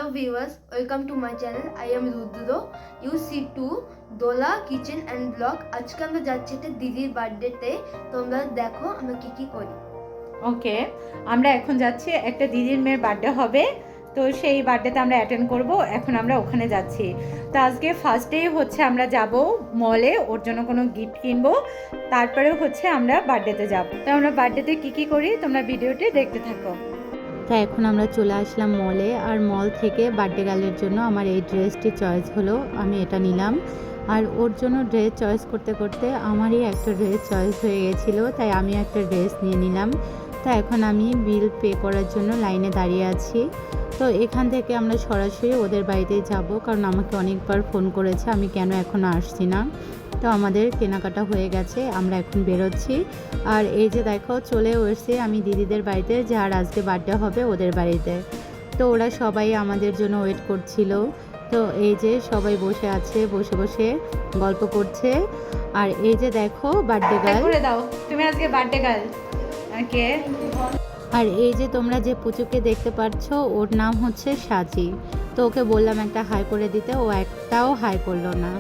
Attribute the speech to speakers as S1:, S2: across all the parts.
S1: Hello viewers, welcome to my channel. I am Rudro. You see to Dola Kitchen and Vlog. আজকে আমরা যাচ্ছি একটা দিদির বার্থডেতে। তোমরা দেখো আমরা কি করি।
S2: ওকে, আমরা এখন যাচ্ছি একটা দিদির মেয়ের বার্থডে হবে, তো সেই বার্থডেতে আমরা অ্যাটেন্ড করব। এখন আমরা ওখানে যাচ্ছি। তো আজকে ফার্স্টেই হচ্ছে আমরা যাব মলে, ওর জন্য কোনো গিফট কিনবো, তারপরে হচ্ছে আমরা বার্থডেতে যাব। তো আমরা বার্থডেতে কি করি তোমরা ভিডিওটি দেখতে থাকো।
S3: তাই এখন আমরা চলে আসলাম মলে, আর মল থেকে বার্থডে গার্লের জন্য আমার এই ড্রেসটি চয়েস হলো, আমি এটা নিলাম। আর ওর জন্য ড্রেস চয়েস করতে করতে আমারই একটা ড্রেস চয়েস হয়ে গেছিলো, তাই আমি একটা ড্রেস নিয়ে নিলাম। তা এখন আমি বিল পে করার জন্য লাইনে দাঁড়িয়ে আছি। তো এখান থেকে আমরা সরাসরি ওদের বাড়িতেই যাব, কারণ আমাকে অনেকবার ফোন করেছে আমি কেন এখনও আসছি না। তো আমাদের কেনাকাটা হয়ে গেছে, আমরা এখন বেরোচ্ছি। আর এই যে দেখো চলেও এসেছি আমি দিদিদের বাড়িতে, যার আজকে বার্থডে হবে ওদের বাড়িতে। তো ওরা সবাই আমাদের জন্য ওয়েট করছিল। তো এই যে সবাই বসে আছে, বসে বসে গল্প করছে। আর এই যে দেখো বার্থডে গার্ল
S2: করে দাও, তুমি আজকে বার্থডে গার্ল। ওকে,
S3: আর এই যে তোমরা যে পুচুকে দেখতে পাচ্ছ ওর নাম হচ্ছে সাজি। তো ওকে বললাম একটা হাই করে দিতে, ও একটাও হাই করলো না।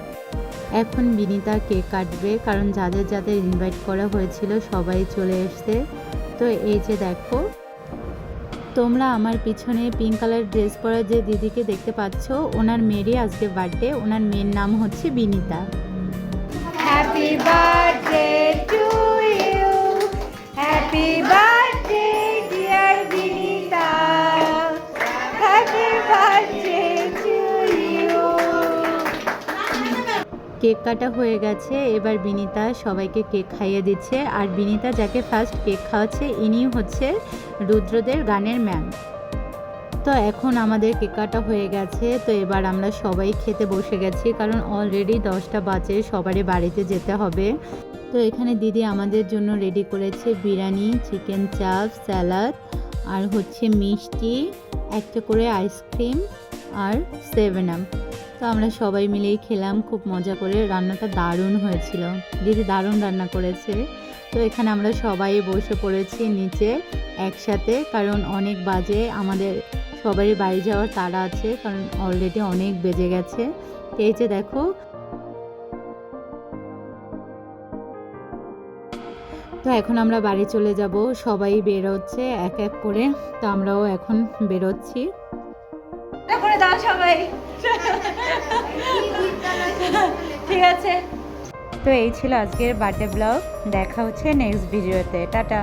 S3: এখন বিনিতা কেক কাটবে, কারণ যাদের যাদের ইনভাইট করা হয়েছিল সবাই চলে এসছে। তো এই যে দেখো তোমরা আমার পিছনে পিঙ্ক কালার ড্রেস পরা যে দিদিকে দেখতে পাচ্ছ, ওনার মেয়েরই আজকে বার্থডে। ওনার মেয়ের নাম হচ্ছে Binita.
S2: Happy birthday to you, happy birthday dear Binita, happy birthday to you.
S3: Cake কাটা হয়ে গেছে, এবার বিনিতা সবাইকে কেক খাইয়ে দিচ্ছে। আর বিনিতা যাকে ফার্স্ট কেক খাওয়াচ্ছে ইনি হচ্ছে রুদ্রদের গানের ম্যাম। তো এখন আমাদের কেক কাটা হয়ে গেছে, তো এবার আমরা সবাই খেতে বসে গেছি, কারণ অলরেডি 10টা বাজে, সবারই বাড়িতে যেতে হবে। তো এখানে দিদি আমাদের জন্য রেডি করেছে বিরিয়ানি, চিকেন চাপ, স্যালাড, আর হচ্ছে মিষ্টি, একটা করে আইসক্রিম আর 7 আপ। তো আমরা সবাই মিলেই খেলাম খুব মজা করে। রান্নাটা দারুণ হয়েছিল, দিদি দারুণ রান্না করেছে। তো এখানে আমরা সবাই বসে পড়েছি নিচে একসাথে, কারণ অনেক বাজে, আমাদের সবারই বাড়ি যাওয়ার তাড়া আছে, কারণ অলরেডি অনেক বেজে গেছে। এই যে দেখো, তো এখন আমরা বাড়ি চলে যাব, সবাই বেরোচ্ছে এক এক করে। তো আমরাও এখন বেরোচ্ছি।
S2: করে দাও সবাই, ঠিক আছে।
S3: তো এই ছিল আজকের বার্থডে ব্লগ, দেখা হচ্ছে নেক্সট ভিডিওতে, টাটা।